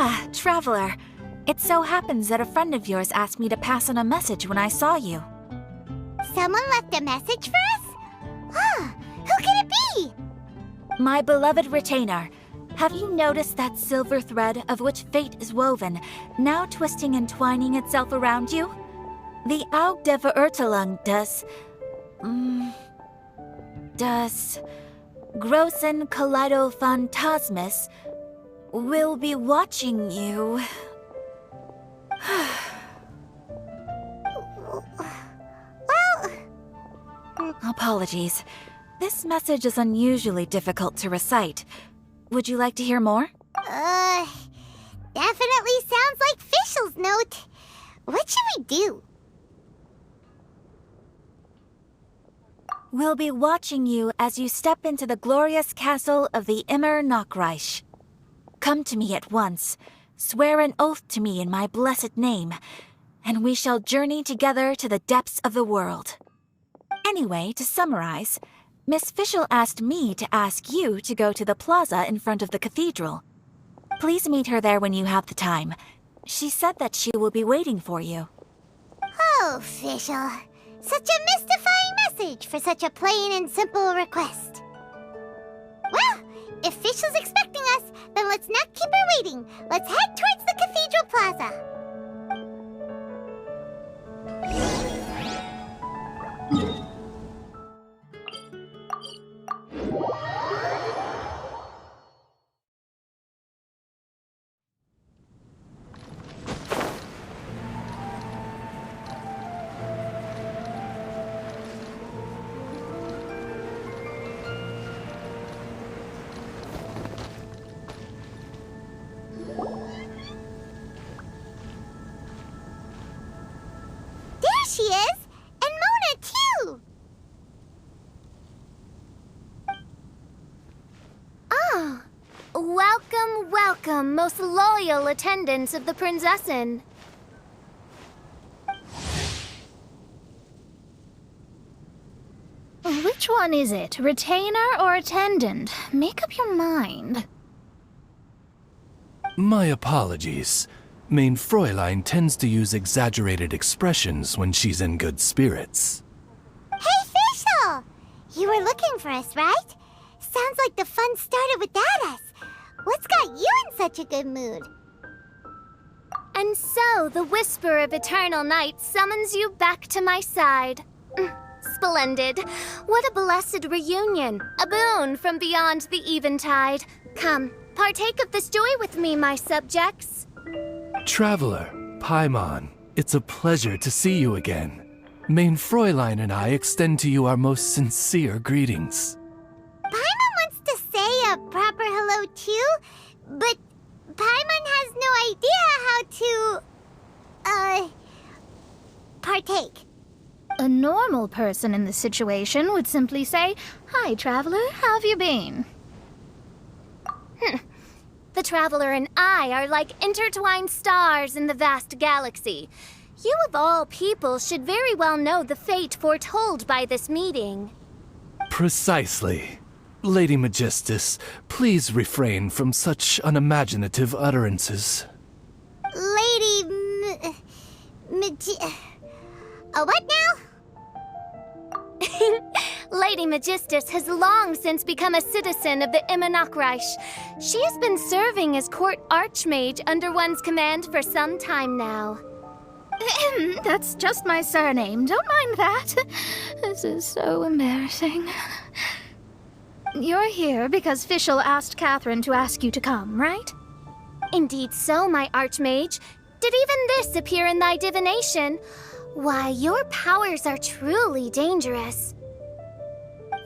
Ah, Traveler. It so happens that a friend of yours asked me to pass on a message when I saw you. Someone left a message for us? Ah, who can it be? My beloved retainer. Have you noticed that silver thread of which fate is woven, now twisting and twining itself around you? The Aug der Verurteilung does Großen Kaleidophantasmus will be watching you. Apologies. This message is unusually difficult to recite. Would you like to hear more? Definitely sounds like Fischl's note. What should we do? We'll be watching you as you step into the glorious castle of the Immer Nachreich. Come to me at once. Swear an oath to me in my blessed name, and we shall journey together to the depths of the world. Anyway, to summarize, Miss Fischl asked me to ask you to go to the plaza in front of the cathedral. Please meet her there when you have the time. She said that she will be waiting for you. Oh, Fischl. Such a mystifying message for such a plain and simple request. Well, if Fischl's expecting us, then let's not keep her waiting. Let's head towards the cathedral plaza. She is! And Mona, too! Ah! Welcome, welcome, most loyal attendants of the Prinzessin. Which one is it? Retainer or attendant? Make up your mind. My apologies. Mein Fräulein tends to use exaggerated expressions when she's in good spirits. Hey, Fischl! You were looking for us, right? Sounds like the fun started without us. What's got you in such a good mood? And so, the whisper of eternal night summons you back to my side. Splendid. What a blessed reunion. A boon from beyond the eventide. Come, partake of this joy with me, my subjects. Traveler, Paimon, it's a pleasure to see you again. Mein Fräulein and I extend to you our most sincere greetings. Paimon wants to say a proper hello too, but Paimon has no idea how to, partake. A normal person in this situation would simply say, "Hi, traveler, how have you been?" The Traveler and I are like intertwined stars in the vast galaxy. You of all people should very well know the fate foretold by this meeting. Precisely. Lady Magistus, please refrain from such unimaginative utterances. What now? Lady Magistus has long since become a citizen of the Immer Nachreich. She has been serving as court archmage under one's command for some time now. That's just my surname. Don't mind that. This is so embarrassing. You're here because Fischl asked Catherine to ask you to come, right? Indeed so, my archmage. Did even this appear in thy divination? Why, your powers are truly dangerous.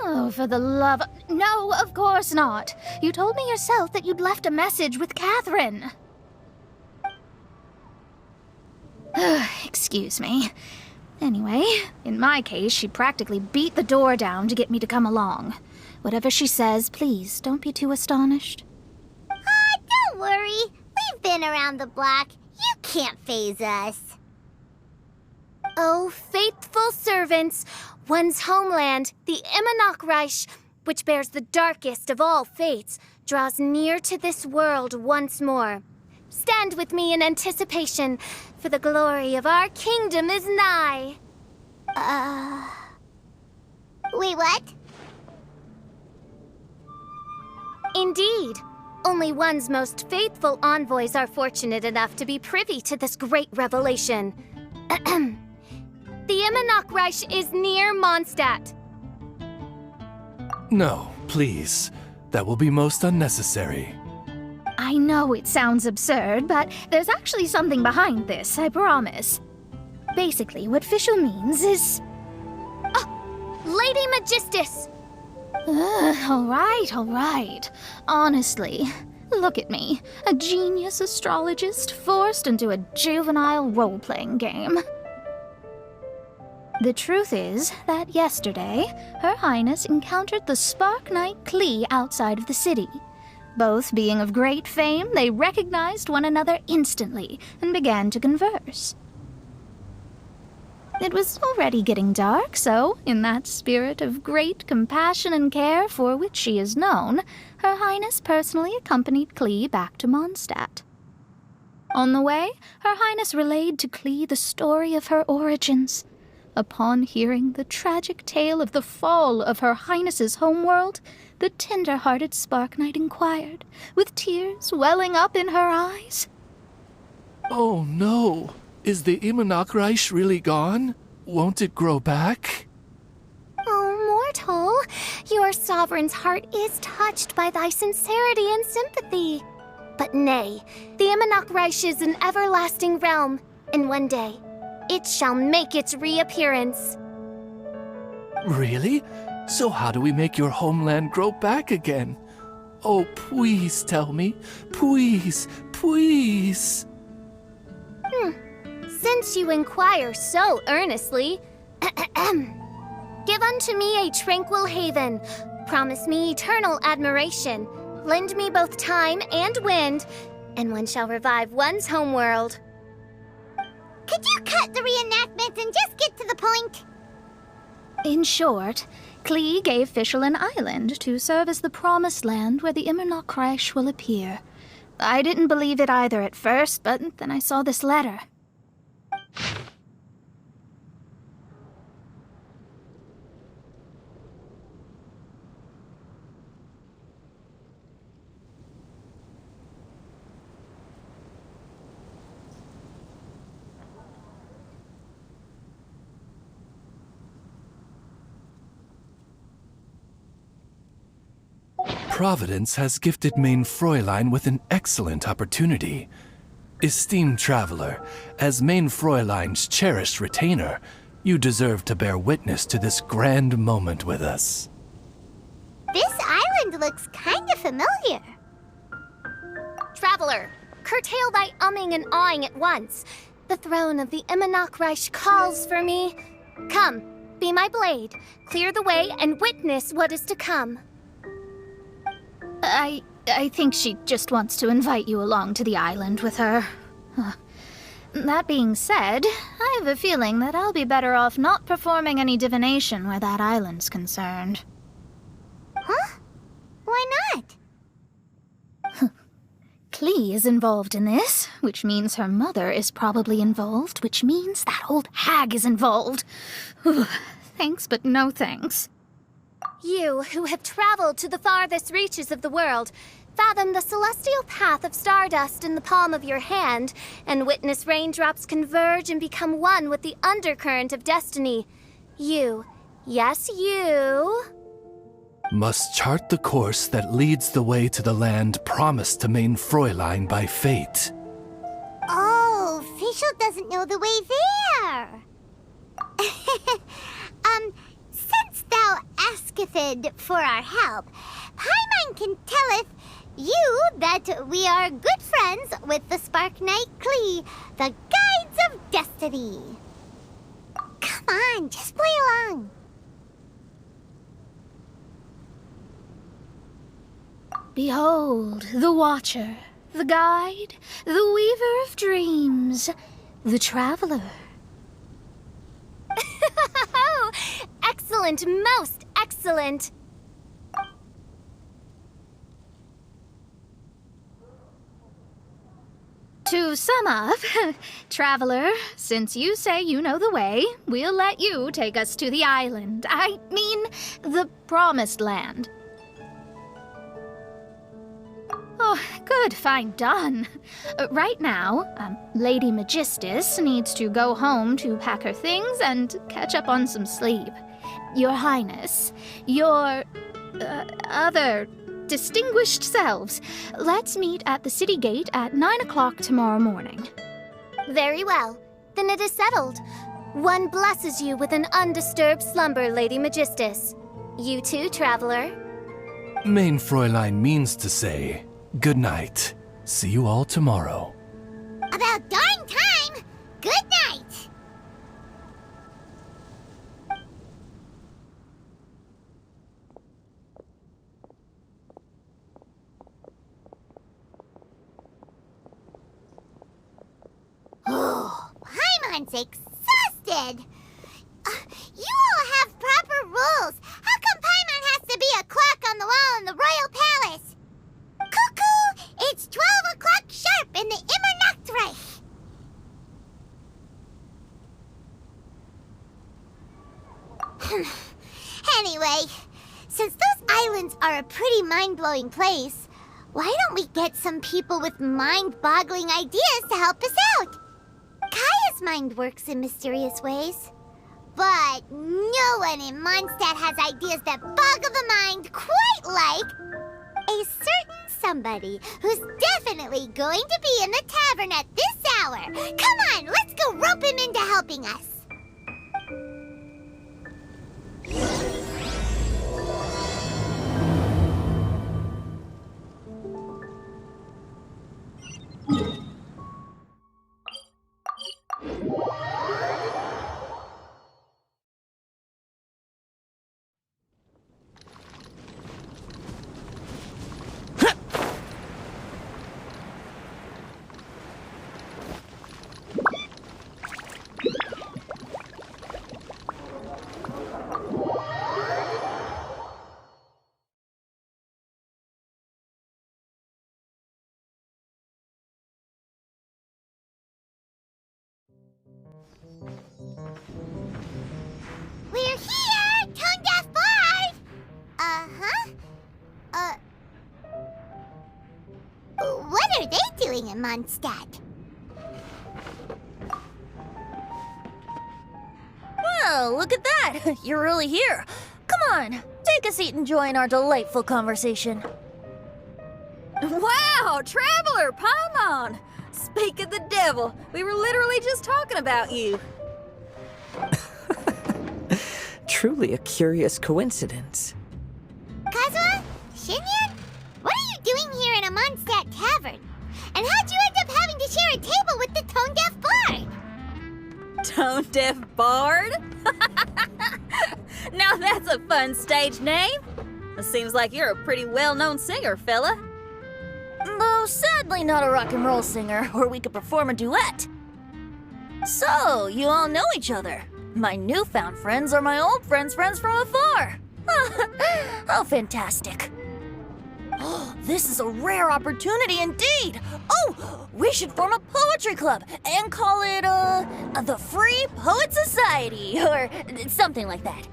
Oh, for the love... No, of course not. You told me yourself that you'd left a message with Catherine. Excuse me. Anyway, in my case, she practically beat the door down to get me to come along. Whatever she says, please, don't be too astonished. Don't worry. We've been around the block. You can't faze us. Oh, faithful servants, one's homeland, the Immer Nachreich, which bears the darkest of all fates, draws near to this world once more. stand with me in anticipation, for the glory of our kingdom is nigh. Wait, what? Indeed. Only one's most faithful envoys are fortunate enough to be privy to this great revelation. The Immernoch is near Mondstadt. No, please. That will be most unnecessary. I know it sounds absurd, but there's actually something behind this, I promise. Basically, what Fischl means is... Lady Magistus! All right. Honestly, look at me. A genius astrologist forced into a juvenile role-playing game. The truth is that yesterday, Her Highness encountered the Spark Knight Klee outside of the city. Both being of great fame, they recognized one another instantly and began to converse. It was already getting dark, so, in that spirit of great compassion and care for which she is known, Her Highness personally accompanied Klee back to Mondstadt. On the way, Her Highness relayed to Klee the story of her origins. Upon hearing the tragic tale of the fall of Her Highness's homeworld, the tender-hearted Spark Knight inquired, with tears welling up in her eyes. Oh no! Is the Immernoch really gone? Won't it grow back? Oh, mortal, your sovereign's heart is touched by thy sincerity and sympathy. But nay, the Immernoch is an everlasting realm, and one day, it shall make its reappearance. Really? So how do we make your homeland grow back again? Oh, please tell me. Please, please. Since you inquire so earnestly, give unto me a tranquil haven, promise me eternal admiration, lend me both time and wind, and one shall revive one's homeworld. Could you cut the reenactment and just get to the point? In short, Klee gave Fischl an island to serve as the promised land where the Immernoch will appear. I didn't believe it either at first, but then I saw this letter. Providence has gifted Main Fräulein with an excellent opportunity. Esteemed traveler, as Main Fräulein's cherished retainer, you deserve to bear witness to this grand moment with us. This island looks kind of familiar. Traveler, curtail thy umming and awing at once. The throne of the Immernoch calls for me. Come, be my blade, clear the way, and witness what is to come. I think she just wants to invite you along to the island with her. That being said, I have a feeling that I'll be better off not performing any divination where that island's concerned. Huh? Why not? Klee is involved in this, which means her mother is probably involved, which means that old hag is involved. Thanks, but no thanks. You, who have traveled to the farthest reaches of the world, fathom the celestial path of stardust in the palm of your hand, and witness raindrops converge and become one with the undercurrent of destiny. You, yes you, must chart the course that leads the way to the land promised to Main Fräulein by fate. Oh, Fischl doesn't know the way there. Since thou asketh for our help, Paimon can telleth you that we are good friends with the Spark Knight Klee, the Guides of Destiny. Come on, just play along. Behold, the Watcher, the Guide, the Weaver of Dreams, the Traveler. Excellent, most excellent. To sum up, traveler, since you say you know the way, we'll let you take us to the island. I mean, the promised land. Oh, good, fine, done. Right now, Lady Magistus needs to go home to pack her things and catch up on some sleep. Your Highness, your other distinguished selves, let's meet at the city gate at 9 o'clock tomorrow morning. Very well. Then it is settled. One blesses you with an undisturbed slumber, Lady Magistus. You too, traveler. Main Fräulein means to say, good night. See you all tomorrow. About darn time! Good night! Oh, Paimon's exhausted! You all have proper rules. How come Paimon has to be a clock on the wall in the royal palace? Cuckoo! It's 12 o'clock sharp in the Immernachtreich! Anyway, since those islands are a pretty mind-blowing place, why don't we get some people with mind-boggling ideas to help us out? Kaya's mind works in mysterious ways. But no one in Mondstadt has ideas that boggle the mind quite like a certain somebody who's definitely going to be in the tavern at this hour. Come on, let's go rope him into helping us. We're here, Tone Deaf Bard! What are they doing in Mondstadt? Well, look at that! You're really here. Come on, take a seat and join our delightful conversation. Wow, Traveler, Paimon! Speak of the devil, we were literally just talking about you. Truly a curious coincidence. Kazuha? Shinyan? What are you doing here in a Mondstadt tavern? And how'd you end up having to share a table with the Tone Deaf Bard? Tone Deaf Bard? Now that's a fun stage name. It seems like you're a pretty well-known singer, fella. Though sadly not a rock and roll singer, or we could perform a duet. So, you all know each other. My newfound friends are my old friends' friends from afar. How fantastic. Oh, this is a rare opportunity indeed. Oh, we should form a poetry club and call it, the Free Poet Society, or something like that.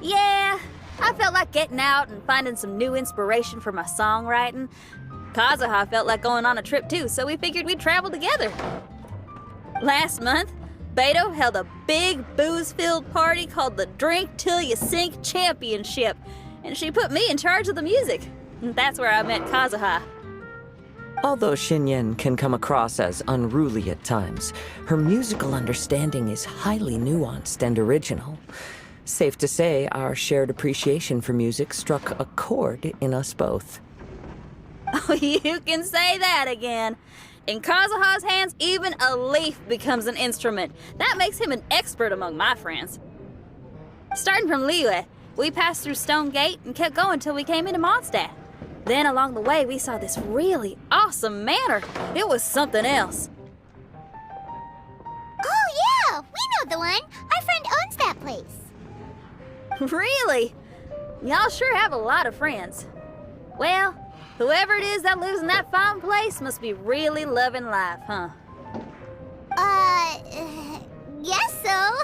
Yeah, I felt like getting out and finding some new inspiration for my songwriting. Kazuha felt like going on a trip too, so we figured we'd travel together. Last month, Beto held a big booze-filled party called the Drink Till You Sink Championship, and she put me in charge of the music. And that's where I met Kazuha. Although Shinyan can come across as unruly at times, her musical understanding is highly nuanced and original. Safe to say, our shared appreciation for music struck a chord in us both. Oh, you can say that again. In Kazuha's hands, even a leaf becomes an instrument. That makes him an expert among my friends. Starting from Liyue, we passed through Stone Gate and kept going till we came into Mondstadt. Then along the way, we saw this really awesome manor. It was something else. Oh yeah, we know the one. Our friend owns that place. Really? Y'all sure have a lot of friends. Well, Whoever it is that lives in that fine place must be really loving life, huh? Guess so.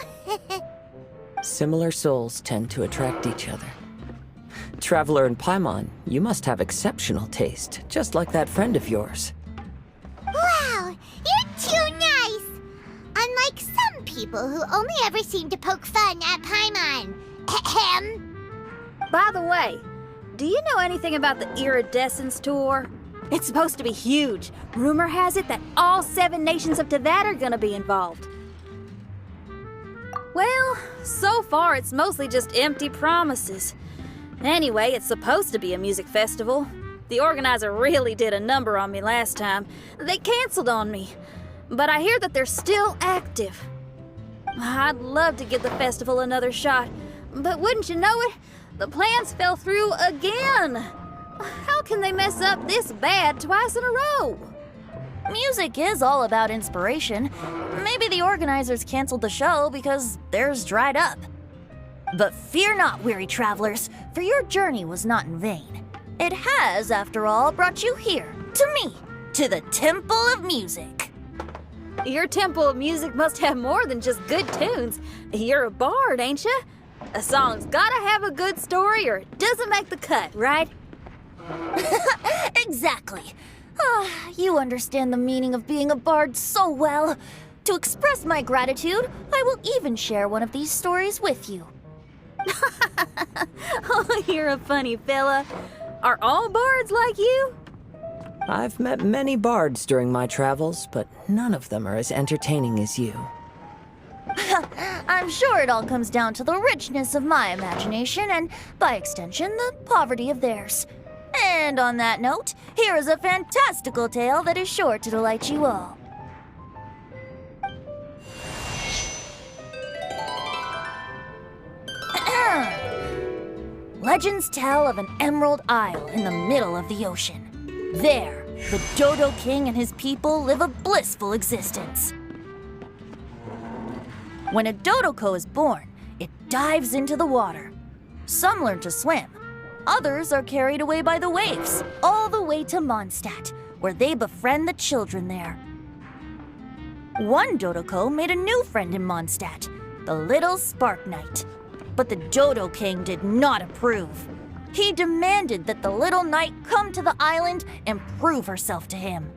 Similar souls tend to attract each other. Traveler and Paimon, you must have exceptional taste, just like that friend of yours. Wow, you're too nice! Unlike some people who only ever seem to poke fun at Paimon. Ahem. By the way, do you know anything about the Iridescence Tour? It's supposed to be huge. Rumor has it that all 7 nations of Teyvat are gonna be involved. Well, so far it's mostly just empty promises. Anyway, it's supposed to be a music festival. The organizer really did a number on me last time. They canceled on me. But I hear that they're still active. I'd love to give the festival another shot. But wouldn't you know it, the plans fell through again. How can they mess up this bad twice in a row? Music is all about inspiration. Maybe the organizers canceled the show because theirs dried up. But fear not, weary travelers, for your journey was not in vain. It has, after all, brought you here, to me, to the Temple of Music. Your Temple of Music must have more than just good tunes. You're a bard, ain't ya? A song's gotta have a good story or it doesn't make the cut, right? Exactly. You understand the meaning of being a bard so well. To express my gratitude, I will even share one of these stories with you. Oh, you're a funny fella. Are all bards like you? I've met many bards during my travels, but none of them are as entertaining as you. I'm sure it all comes down to the richness of my imagination and, by extension, the poverty of theirs. And on that note, here is a fantastical tale that is sure to delight you all. Legends tell of an emerald isle in the middle of the ocean. There, the Dodo King and his people live a blissful existence. When a Dodoko is born, it dives into the water. Some learn to swim. Others are carried away by the waves, all the way to Mondstadt, where they befriend the children there. One Dodoko made a new friend in Mondstadt, the little Spark Knight. But the Dodo King did not approve. He demanded that the little knight come to the island and prove herself to him.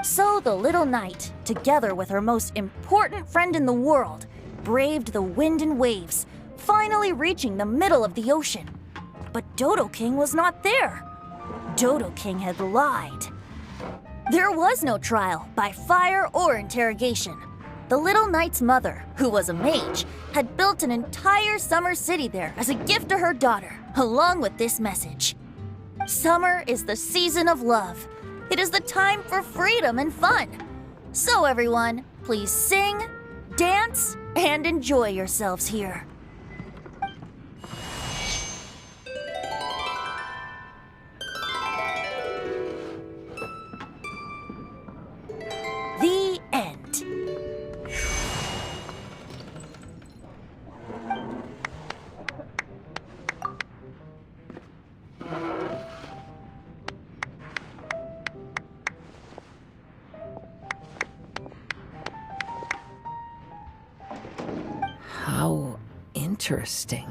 So the little knight, together with her most important friend in the world, braved the wind and waves, finally reaching the middle of the ocean. But Dodo King was not there. Dodo King had lied. There was no trial by fire or interrogation. The little knight's mother, who was a mage, had built an entire summer city there as a gift to her daughter, along with this message. Summer is the season of love. It is the time for freedom and fun. So everyone, please sing, dance, and enjoy yourselves here. The end. How interesting.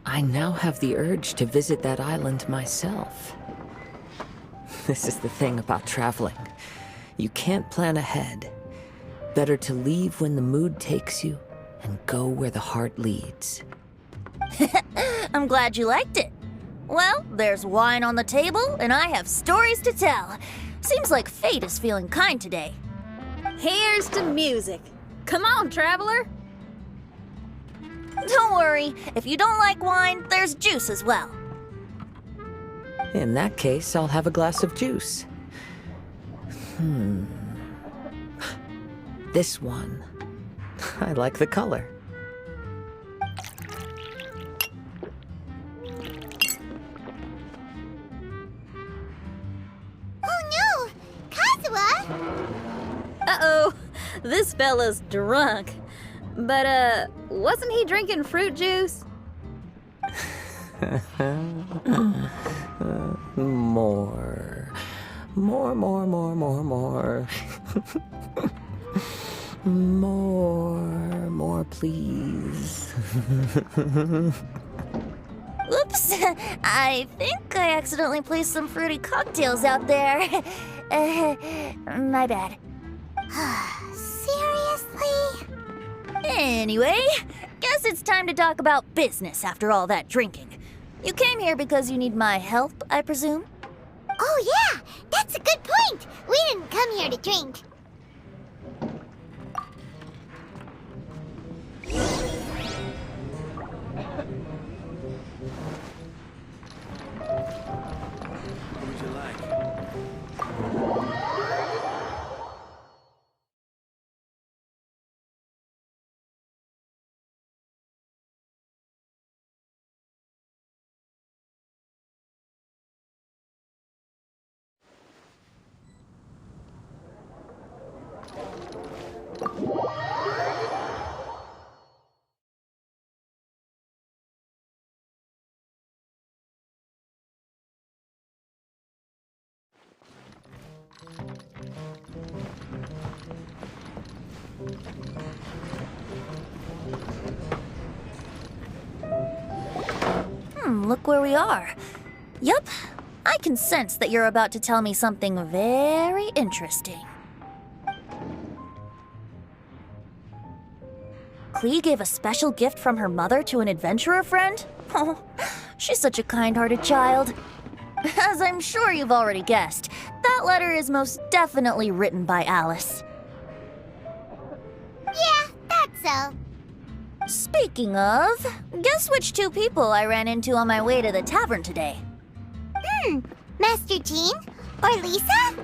I now have the urge to visit that island myself. This is the thing about traveling. You can't plan ahead. Better to leave when the mood takes you and go where the heart leads. I'm glad you liked it. Well, there's wine on the table, and I have stories to tell. Seems like fate is feeling kind today. Here's to music. Come on, traveler. Don't worry, if you don't like wine, there's juice as well. In that case, I'll have a glass of juice. This one. I like the color. Oh no! Kazuha! Uh-oh, this fella's drunk. But, wasn't he drinking fruit juice? more. More. More, please. Oops, I think I accidentally placed some fruity cocktails out there. My bad. Seriously? Anyway, guess it's time to talk about business after all that drinking. You came here because you need my help, I presume? Oh yeah, that's a good point. We didn't come here to drink. Look where we are. Yup, I can sense that you're about to tell me something very interesting. Klee gave a special gift from her mother to an adventurer friend? Oh, she's such a kind-hearted child. As I'm sure you've already guessed, that letter is most definitely written by Alice. Yeah, that's so. Speaking of, guess which two people I ran into on my way to the tavern today? Master Jean? Or Lisa?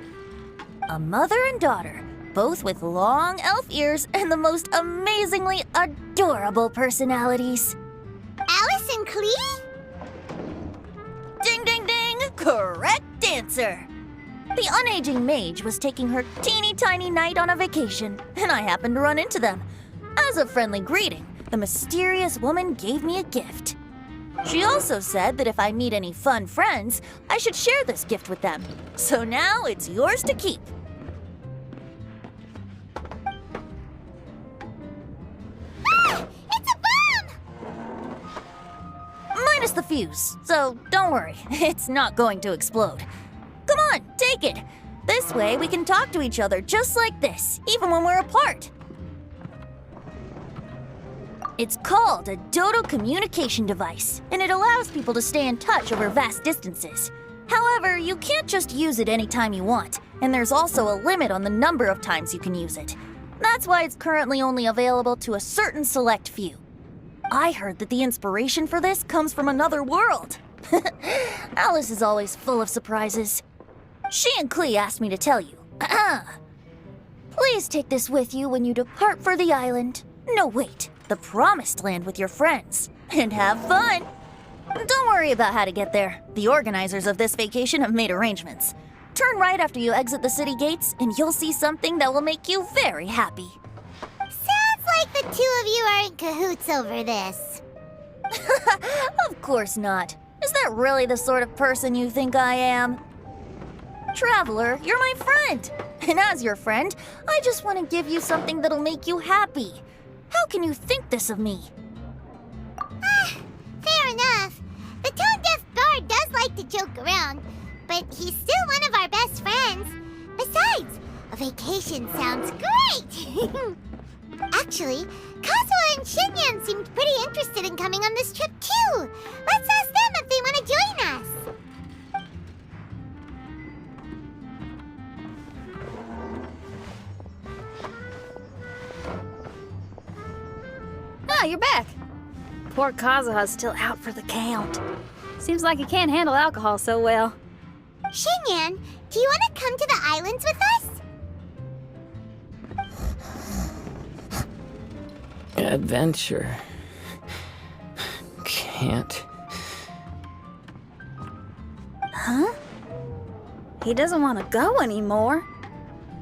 A mother and daughter, both with long elf ears and the most amazingly adorable personalities. Alice and Klee? Ding, ding, ding! Correct answer! The unaging mage was taking her teeny tiny knight on a vacation, and I happened to run into them. As a friendly greeting, the mysterious woman gave me a gift. She also said that if I meet any fun friends, I should share this gift with them. So now it's yours to keep. Ah! It's a bomb! Minus the fuse, so don't worry, it's not going to explode. Come on, take it. This way we can talk to each other just like this, even when we're apart. It's called a Dodo communication device, and it allows people to stay in touch over vast distances. However, you can't just use it anytime you want, and there's also a limit on the number of times you can use it. That's why it's currently only available to a certain select few. I heard that the inspiration for this comes from another world. Alice is always full of surprises. She and Klee asked me to tell you. Please take this with you when you depart for the island. No, wait. The Promised Land with your friends, and have fun. Don't worry about how to get there. The organizers of this vacation have made arrangements. Turn right after you exit the city gates, and you'll see something that will make you very happy. Sounds like the two of you are in cahoots over this. Of course not. Is that really the sort of person you think I am? Traveler, you're my friend. And as your friend, I just want to give you something that'll make you happy. How can you think this of me? Fair enough. The tone-deaf bard does like to joke around, but he's still one of our best friends. Besides, a vacation sounds great! Actually, Kazuha and Shinyan seemed pretty interested in coming on this trip too. Let's ask them if they want to join us. Ah, you're back. Poor Kazuha's still out for the count. Seems like he can't handle alcohol so well. Shinyan, do you want to come to the islands with us? Adventure. Can't. Huh? He doesn't want to go anymore.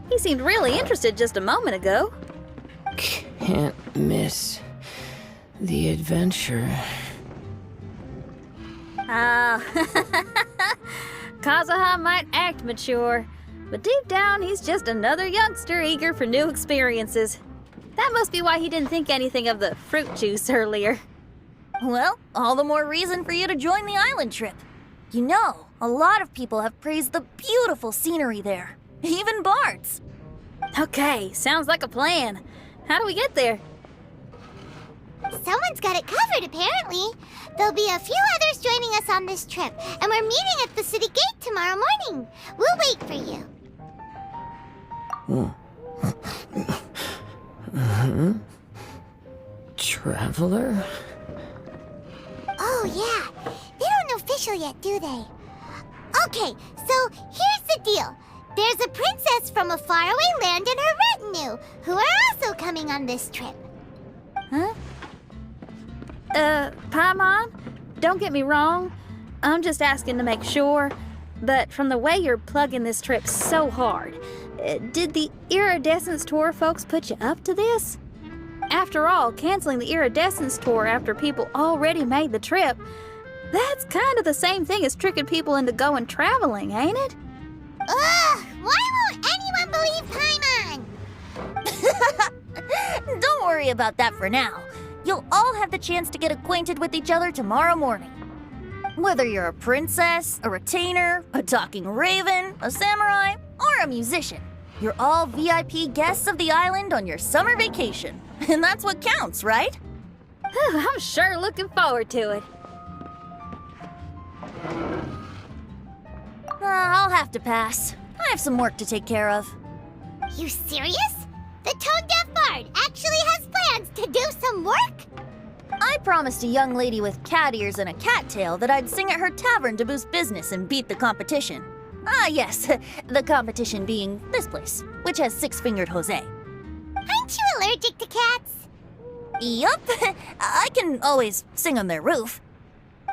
He seemed really interested just a moment ago. Can't miss the adventure. Ah, Kazuha might act mature, but deep down he's just another youngster eager for new experiences. That must be why he didn't think anything of the fruit juice earlier. Well, all the more reason for you to join the island trip. You know, a lot of people have praised the beautiful scenery there. Even bards. Okay, sounds like a plan. How do we get there? Someone's got it covered, apparently. There'll be a few others joining us on this trip, and we're meeting at the city gate tomorrow morning. We'll wait for you. Traveler? Oh, yeah. They don't know official yet, do they? Okay, so here's the deal. There's a princess from a faraway land and her retinue, who are also coming on this trip. Huh? Paimon, don't get me wrong. I'm just asking to make sure. But from the way you're plugging this trip so hard, did the Iridescence Tour folks put you up to this? After all, canceling the Iridescence Tour after people already made the trip, that's kind of the same thing as tricking people into going traveling, ain't it? Ugh! Why won't anyone believe Paimon? Don't worry about that for now. You'll all have the chance to get acquainted with each other tomorrow morning. Whether you're a princess, a retainer, a talking raven, a samurai, or a musician, you're all VIP guests of the island on your summer vacation. And that's what counts, right? I'm sure looking forward to it. I'll have to pass. I have some work to take care of. You serious? The tone-deaf bard actually has plans to do some work? I promised a young lady with cat ears and a cat tail that I'd sing at her tavern to boost business and beat the competition. Ah, yes, the competition being this place, which has six-fingered Jose. Aren't you allergic to cats? Yup, I can always sing on their roof.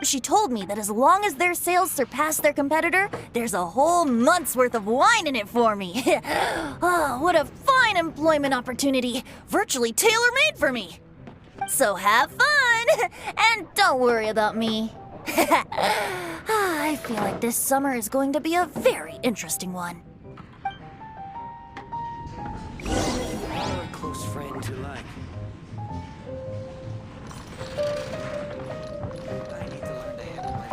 She told me that as long as their sales surpass their competitor, there's a whole month's worth of wine in it for me. Oh, what a fine employment opportunity, virtually tailor-made for me. So have fun, and don't worry about me. I feel like this summer is going to be a very interesting one. You are a close friend to like. I need to learn to handle my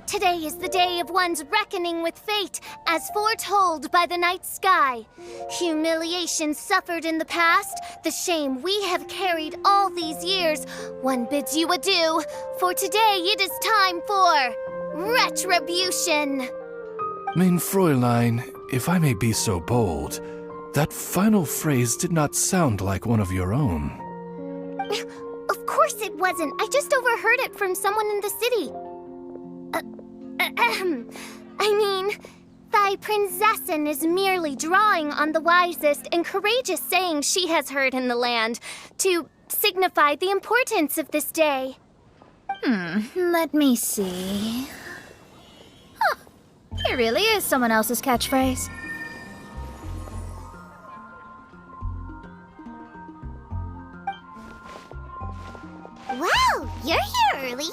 Today is the day of one's reckoning with fate, as foretold by the night sky. Humiliation suffered in the past, the shame we have carried all these years, one bids you adieu, for today it is time for retribution. Mein Fräulein, if I may be so bold, that final phrase did not sound like one of your own. Of course it wasn't. I just overheard it from someone in the city. I mean, thy princessin is merely drawing on the wisest and courageous sayings she has heard in the land to signify the importance of this day. Let me see. Huh. It really is someone else's catchphrase. Wow, you're here early.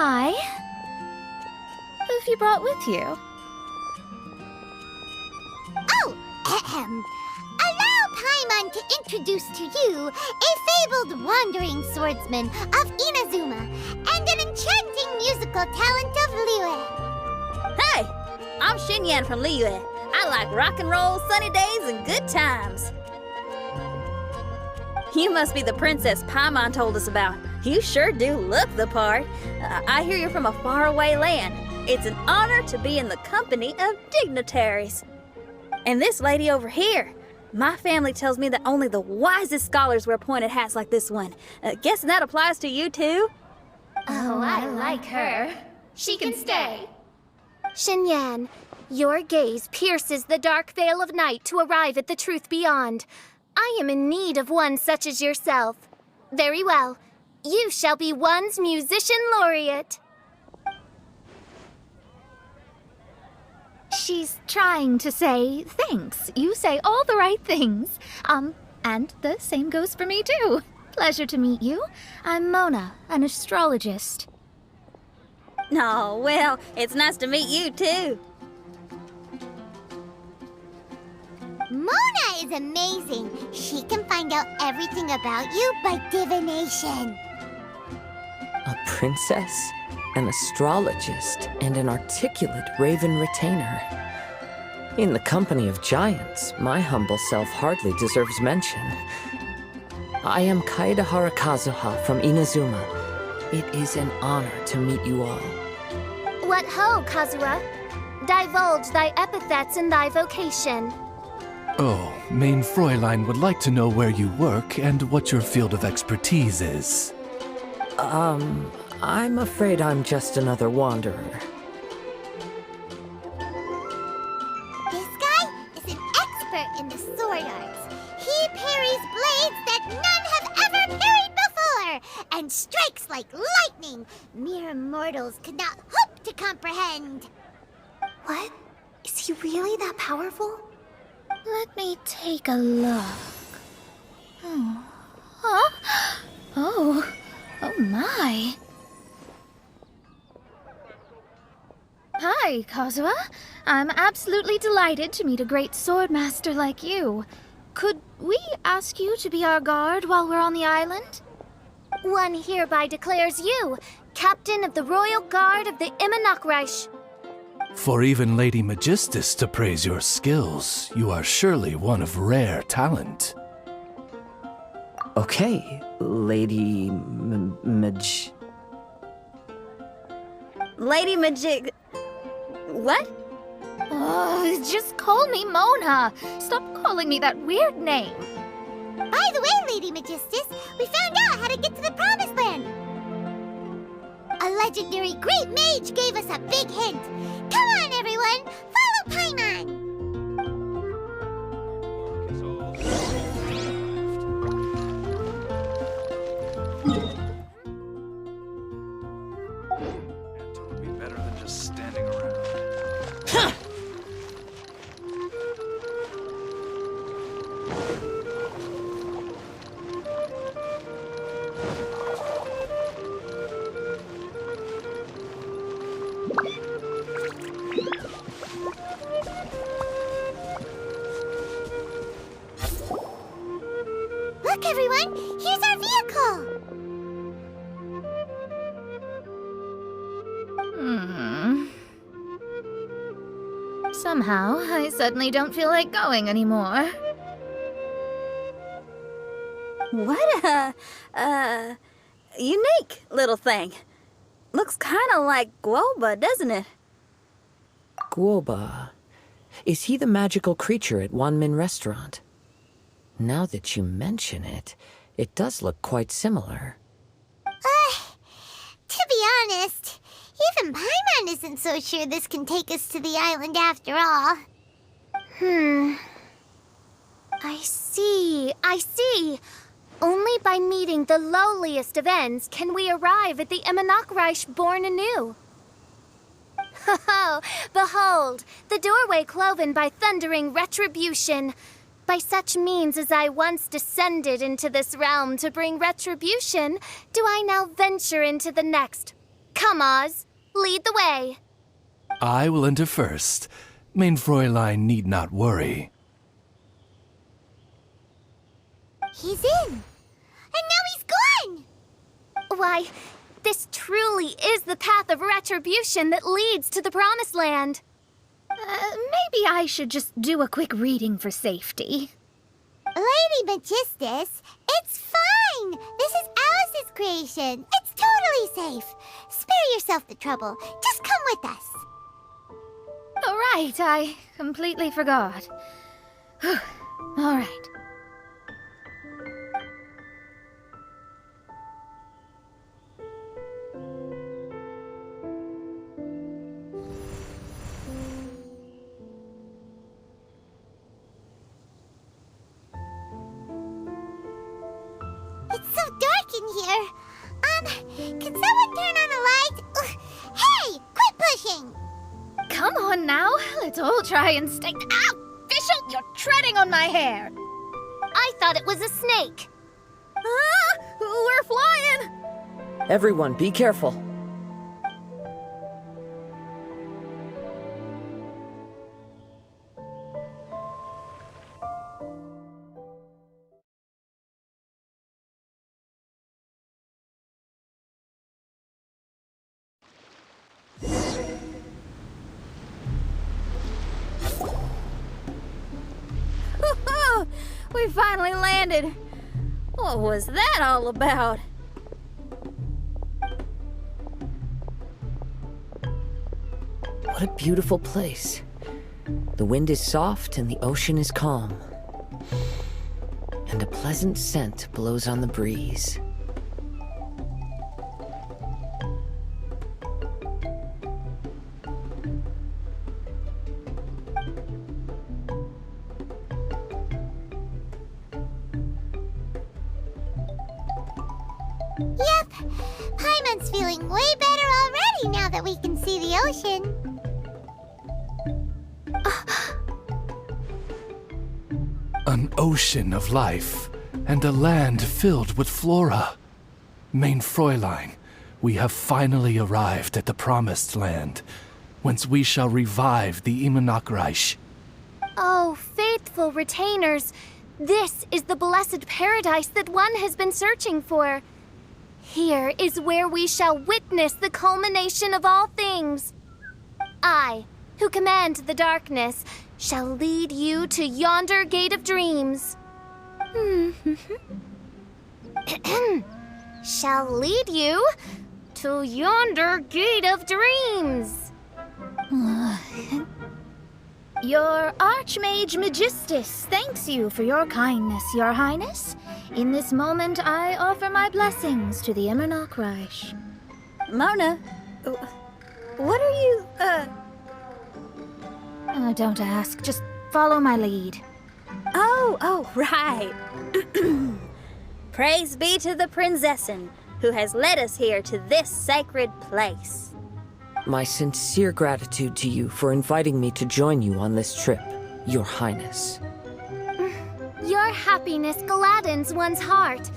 Hi. Who have you brought with you? Oh, ahem. Allow Paimon to introduce to you a fabled wandering swordsman of Inazuma and an enchanting musical talent of Liyue. Hey, I'm Xinyan from Liyue. I like rock and roll, sunny days, and good times. You must be the princess Paimon told us about. You sure do look the part. I hear you're from a faraway land. It's an honor to be in the company of dignitaries. And this lady over here, my family tells me that only the wisest scholars wear pointed hats like this one. Guessing that applies to you too? Oh, I like her. She can stay. Xinyan, your gaze pierces the dark veil of night to arrive at the truth beyond. I am in need of one such as yourself. Very well. You shall be one's musician laureate. She's trying to say thanks. You say all the right things. And the same goes for me too. Pleasure to meet you. I'm Mona, an astrologist. Oh, well, it's nice to meet you too. Mona is amazing. She can find out everything about you by divination. A princess, an astrologist, and an articulate raven retainer. In the company of giants, my humble self hardly deserves mention. I am Kaeda Harakazuha from Inazuma. It is an honor to meet you all. What ho, Kazuha? Divulge thy epithets and thy vocation. Oh, Main Fräulein would like to know where you work and what your field of expertise is. I'm afraid I'm just another wanderer. This guy is an expert in the sword arts. He parries blades that none have ever parried before, and strikes like lightning mere mortals could not hope to comprehend. What? Is he really that powerful? Let me take a look. Huh? Oh my. Hi, Kazuha. I'm absolutely delighted to meet a great swordmaster like you. Could we ask you to be our guard while we're on the island? One hereby declares you Captain of the Royal Guard of the Immonokreich. For even Lady Magistus to praise your skills, you are surely one of rare talent. Okay, Lady Lady Magic... What? Oh, just call me Mona. Stop calling me that weird name. By the way, Lady Magistus, we found out how to get to the Promised Land. A legendary great mage gave us a big hint. Come on, everyone! Follow Paimon! It would be better than just standing around. Look, everyone! Here's our vehicle! Somehow, I suddenly don't feel like going anymore. What a, unique little thing. Looks kind of like Guoba, doesn't it? Guoba. Is he the magical creature at Wanmin Restaurant? Now that you mention it, it does look quite similar. To be honest, even Paimon isn't so sure this can take us to the island after all. I see. Only by meeting the lowliest of ends can we arrive at the Immonokreich born anew. Ho, behold, the doorway cloven by thundering retribution. By such means as I once descended into this realm to bring retribution, do I now venture into the next. Come, Oz, lead the way. I will enter first. Main Fräulein need not worry. He's in. And now he's gone! Why, this truly is the path of retribution that leads to the Promised Land. Maybe I should just do a quick reading for safety. Lady Magistus, it's fine! This is Alice's creation. It's totally safe. Spare yourself the trouble. Just come with us. All right, I completely forgot. All right. It's so dark in here. Can someone turn on a light? Ugh. Hey, quit pushing! Come on now, let's all try and stay. Ow! Fischl, you're treading on my hair! I thought it was a snake. Ah! We're flying! Everyone, be careful. We finally landed. What was that all about? What a beautiful place. The wind is soft and the ocean is calm. And a pleasant scent blows on the breeze. Yep, Paimon's feeling way better already now that we can see the ocean. An ocean of life, and a land filled with flora. Mein Fräulein, we have finally arrived at the Promised Land, whence we shall revive the Immer Nachreich. Oh, faithful retainers, this is the blessed paradise that one has been searching for. Here is where we shall witness the culmination of all things. I, who command the darkness, shall lead you to yonder gate of dreams. Shall lead you to yonder gate of dreams. Your Archmage Magistus thanks you for your kindness, Your Highness. In this moment, I offer my blessings to the Immer Nachreich. Mona, what are you, Don't ask, just follow my lead. Oh, right. Praise be to the Prinzessin, who has led us here to this sacred place. My sincere gratitude to you for inviting me to join you on this trip, Your Highness. Your happiness gladdens one's heart.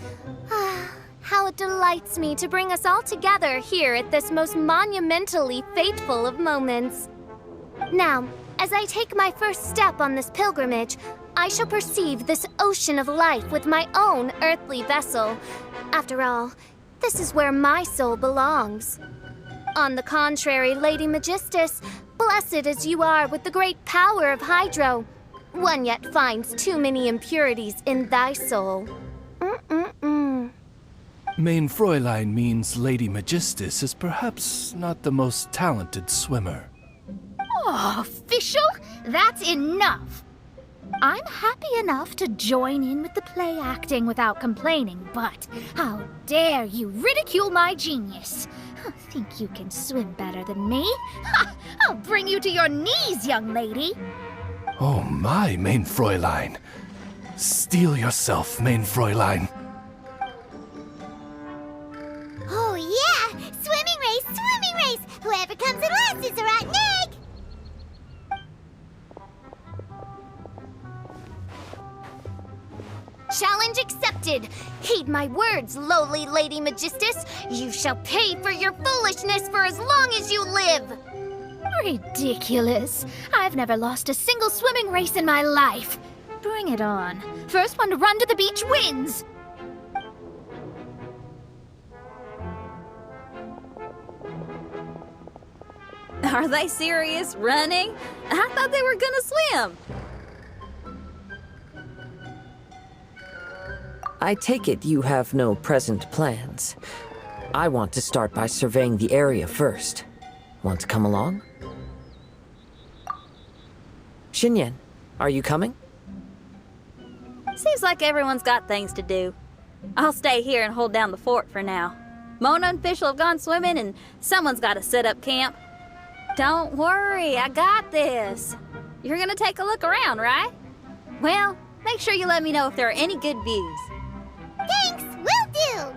How it delights me to bring us all together here at this most monumentally fateful of moments. Now, as I take my first step on this pilgrimage, I shall perceive this ocean of life with my own earthly vessel. After all, this is where my soul belongs. On the contrary, Lady Magistus, blessed as you are with the great power of Hydro, one yet finds too many impurities in thy soul. Mein Fräulein means Lady Magistus is perhaps not the most talented swimmer. Oh, Fischl, that's enough. I'm happy enough to join in with the play acting without complaining, but how dare you ridicule my genius? Think you can swim better than me? Ha! I'll bring you to your knees, young lady. Oh my, Mein Fräulein. Steel yourself, Mein Fräulein. Oh yeah! Swimming race! Whoever comes in last is a rotten egg! Challenge accepted. Heed my words, lowly Lady Magistus. You shall pay for your foolishness for as long as you live. Ridiculous. I've never lost a single swimming race in my life. Bring it on. First one to run to the beach wins! Are they serious? Running? I thought they were gonna swim. I take it you have no present plans. I want to start by surveying the area first. Want to come along? Xinyan, are you coming? Seems like everyone's got things to do. I'll stay here and hold down the fort for now. Mona and Fischl have gone swimming and someone's got to set up camp. Don't worry, I got this. You're gonna take a look around, right? Well, make sure you let me know if there are any good views. Thanks, will do!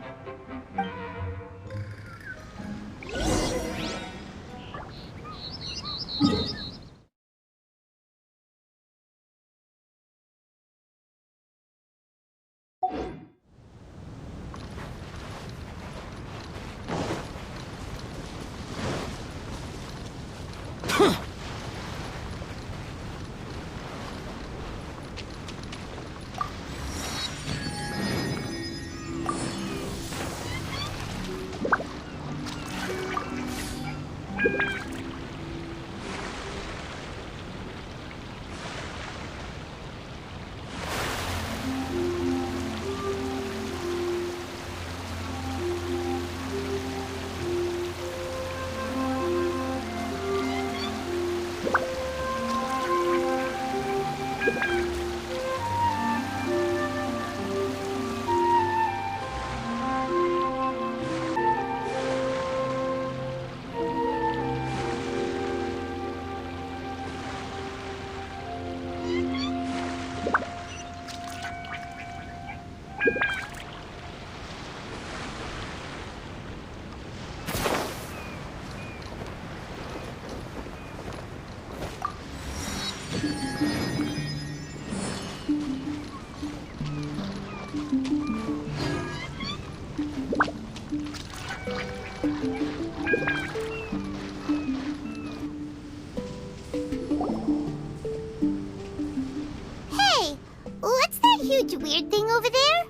Hey, what's that huge weird thing over there?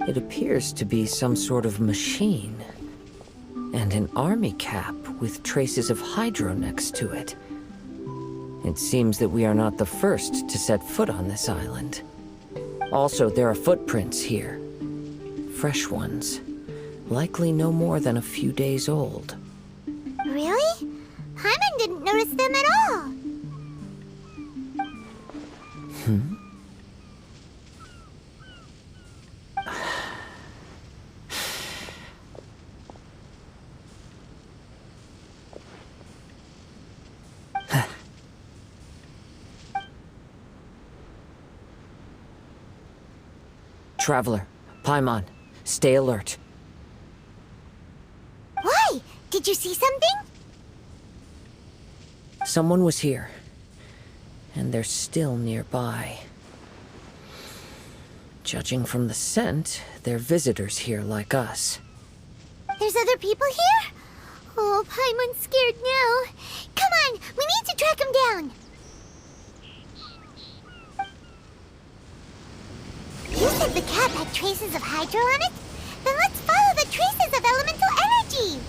It appears to be some sort of machine. And an army cap with traces of hydro next to it. It seems that we are not the first to set foot on this island. Also, there are footprints here. Fresh ones. Likely no more than a few days old. Really? Paimon didn't notice them at all. Traveler, Paimon, stay alert. Why? Did you see something? Someone was here. And they're still nearby. Judging from the scent, they're visitors here like us. There's other people here? Oh, Paimon's scared now. Come on, we need to track him down. You said the cap had traces of hydro on it? Then let's follow the traces of elemental energy.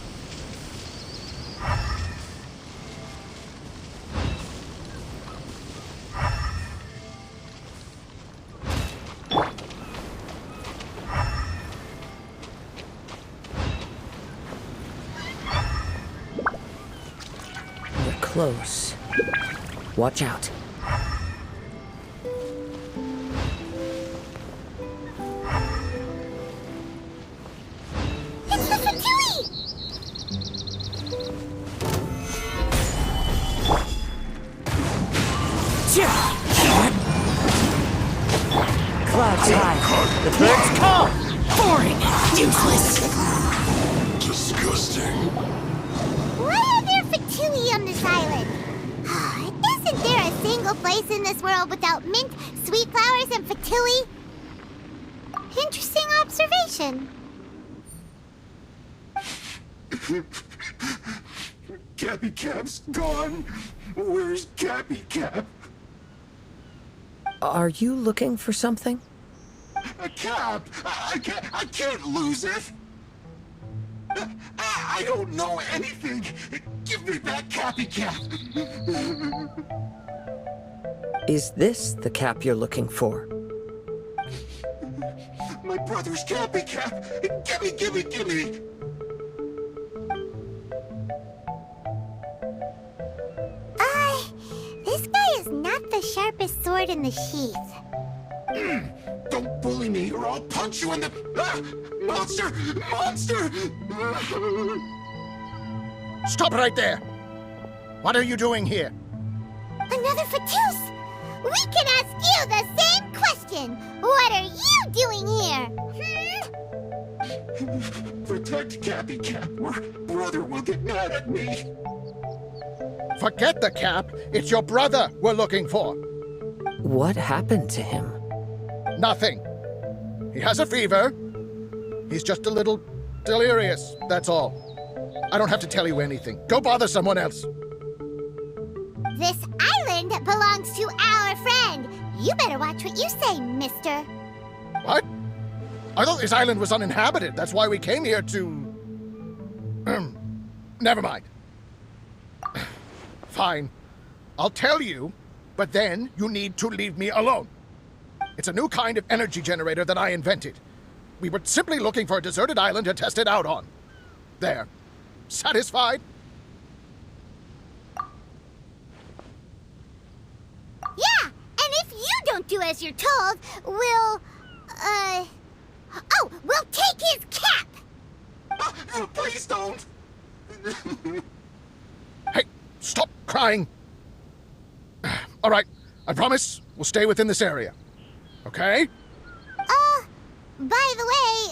We're close. Watch out. It's the Fatui! Clouds high. The birds call. Boring. Useless. Disgusting. Why are there Fatui on this island? Isn't there a single place in this world without mint, sweet flowers, and Fatui? Interesting observation. Cappy Cap's gone. Where's Cappy Cap? Are you looking for something? A cap! I can't lose it! I don't know anything! Give me that cappy cap! Is this the cap you're looking for? My brother's cappy cap! Gimme! This guy is not the sharpest sword in the sheath. Don't bully me or I'll punch you in the... Monster! Stop right there! What are you doing here? Another Fatous! We can ask you the same question! What are you doing here? Protect Cappy Cap or brother will get mad at me. Forget the cap. It's your brother we're looking for. What happened to him? Nothing. He has a fever. He's just a little delirious, that's all. I don't have to tell you anything. Go bother someone else. This island belongs to our friend. You better watch what you say, mister. What? I thought this island was uninhabited. That's why we came here to... Never mind. Fine. I'll tell you, but then you need to leave me alone. It's a new kind of energy generator that I invented. We were simply looking for a deserted island to test it out on. There. Satisfied? Yeah, and if you don't do as you're told, we'll take his cap! Please don't! Hey, stop crying! All right, I promise we'll stay within this area. Okay? By the way,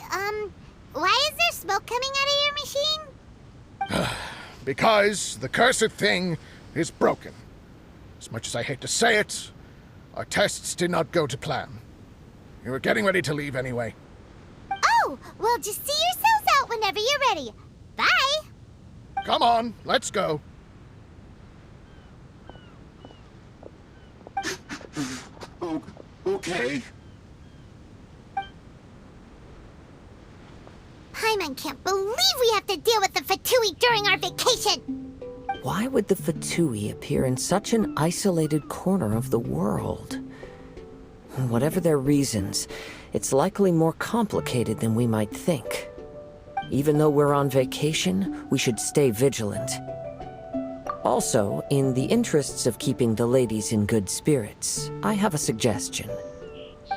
why is there smoke coming out of your machine? Because the cursed thing is broken. As much as I hate to say it, our tests did not go to plan. We were getting ready to leave anyway. Oh, well, just see yourselves out whenever you're ready. Bye! Come on, let's go. Okay. Paimon can't believe we have to deal with the Fatui during our vacation! Why would the Fatui appear in such an isolated corner of the world? Whatever their reasons, it's likely more complicated than we might think. Even though we're on vacation, we should stay vigilant. Also, in the interests of keeping the ladies in good spirits, I have a suggestion.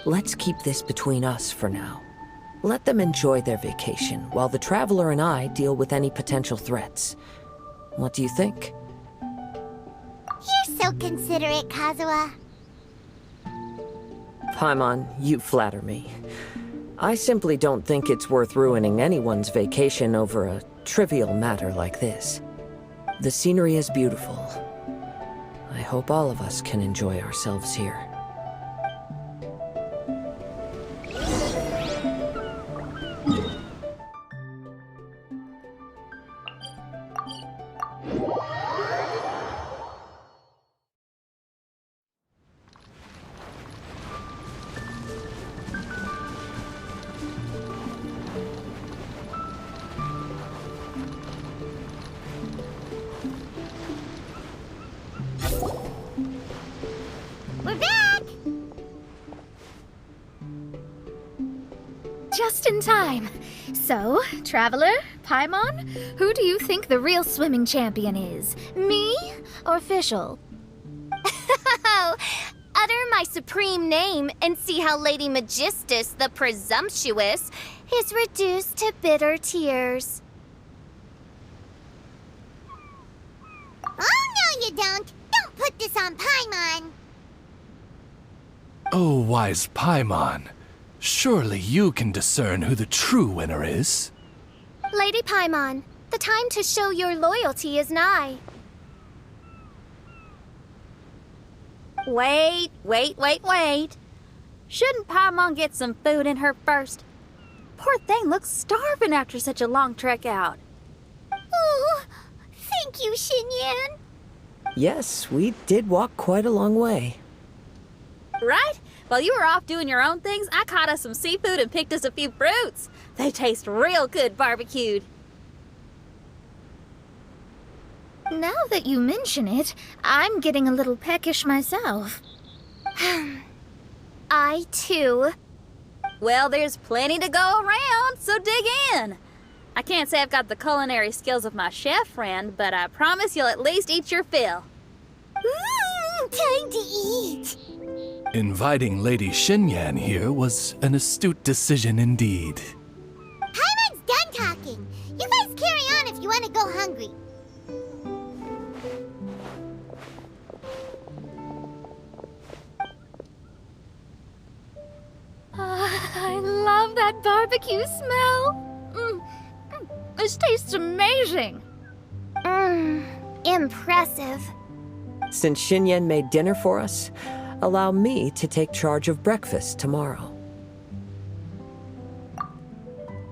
Let's keep this between us for now. Let them enjoy their vacation while the Traveler and I deal with any potential threats. What do you think? You're so considerate, Kazuha. Paimon, you flatter me. I simply don't think it's worth ruining anyone's vacation over a trivial matter like this. The scenery is beautiful. I hope all of us can enjoy ourselves here. We're back! Just in time. So, Traveler, Paimon, who do you think the real swimming champion is? Me or Fischl? Utter my supreme name and see how Lady Magistus, the presumptuous, is reduced to bitter tears. Oh, no you don't! Don't put this on Paimon! Oh, wise Paimon. Surely you can discern who the true winner is. Lady Paimon, the time to show your loyalty is nigh. Wait. Shouldn't Paimon get some food in her first? Poor thing looks starving after such a long trek out. Oh, thank you, Xinyan. Yes, we did walk quite a long way. Right? While you were off doing your own things, I caught us some seafood and picked us a few fruits. They taste real good barbecued. Now that you mention it, I'm getting a little peckish myself. I too. Well, there's plenty to go around, so dig in. I can't say I've got the culinary skills of my chef friend, but I promise you'll at least eat your fill. Time to eat. Inviting Lady Xinyan here was an astute decision indeed. Paimon's done talking. You guys carry on if you want to go hungry. I love that barbecue smell. This tastes amazing. Impressive. Since Xinyan made dinner for us, allow me to take charge of breakfast tomorrow.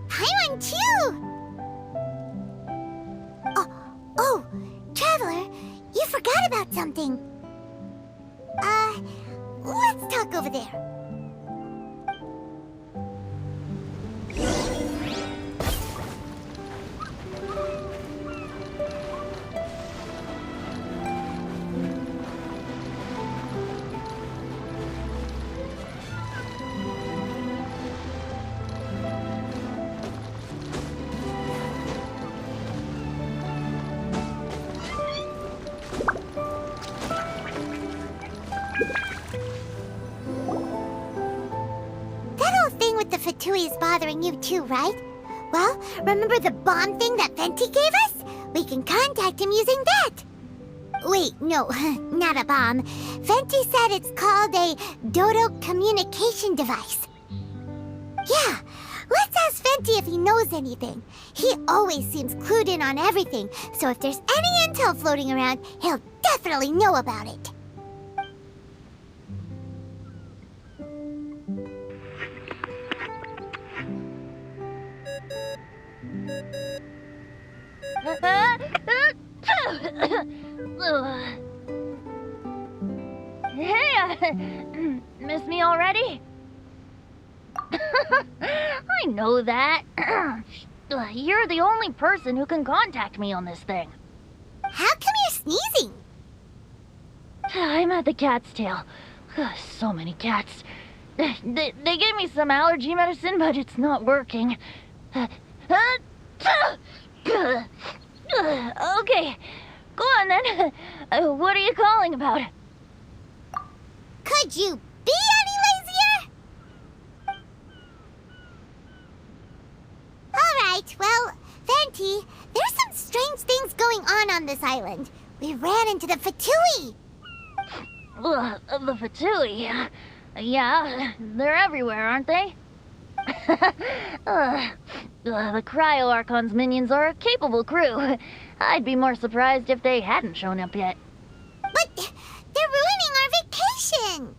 Paimon too. Oh, Traveler, you forgot about something. Let's talk over there. The Fatui is bothering you too, right? Well, remember the bomb thing that Venti gave us? We can contact him using that. Wait, no, not a bomb. Venti said it's called a Dodo communication device. Yeah, let's ask Venti if he knows anything. He always seems clued in on everything, so if there's any intel floating around, he'll definitely know about it. Hey, miss me already? I know that. You're the only person who can contact me on this thing. How come you're sneezing? I'm at the cat's tail. So many cats. They gave me some allergy medicine, but it's not working. Okay, go on then. What are you calling about? Could you be any lazier? Alright, well, Venti, there's some strange things going on this island. We ran into the Fatui. The Fatui? Yeah, they're everywhere, aren't they? The Cryo Archon's minions are a capable crew. I'd be more surprised if they hadn't shown up yet. But they're ruining our vacation!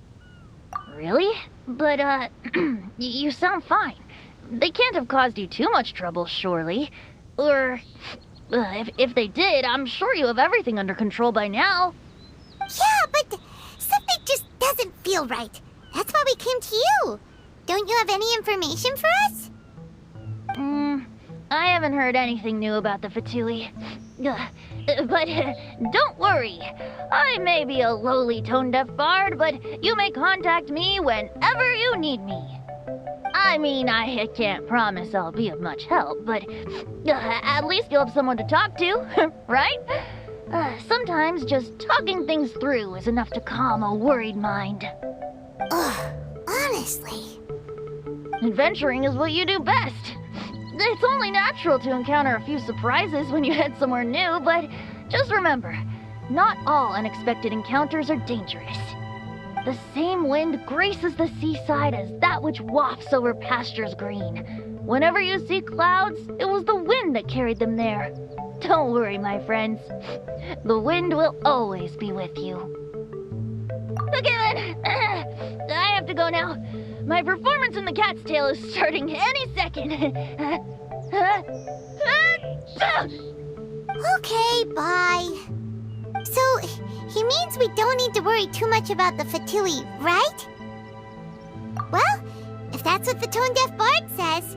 Really? But, you sound fine. They can't have caused you too much trouble, surely. Or, if they did, I'm sure you have everything under control by now. Yeah, but something just doesn't feel right. That's why we came to you. Don't you have any information for us? I haven't heard anything new about the Fatui. But don't worry. I may be a lowly tone-deaf bard, but you may contact me whenever you need me. I mean, I can't promise I'll be of much help, but at least you'll have someone to talk to, right? Sometimes just talking things through is enough to calm a worried mind. Ugh, honestly. Adventuring is what you do best. It's only natural to encounter a few surprises when you head somewhere new, but just remember, not all unexpected encounters are dangerous. The same wind graces the seaside as that which wafts over pastures green. Whenever you see clouds, it was the wind that carried them there. Don't worry, my friends. The wind will always be with you. Okay then, I have to go now. My performance in the cat's tail is starting any second. Okay, bye. So, he means we don't need to worry too much about the Fatui, right? that's what the tone-deaf bard says,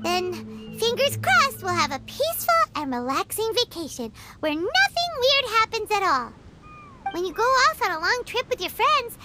then fingers crossed we'll have a peaceful and relaxing vacation where nothing weird happens at all. When you go off on a long trip with your friends,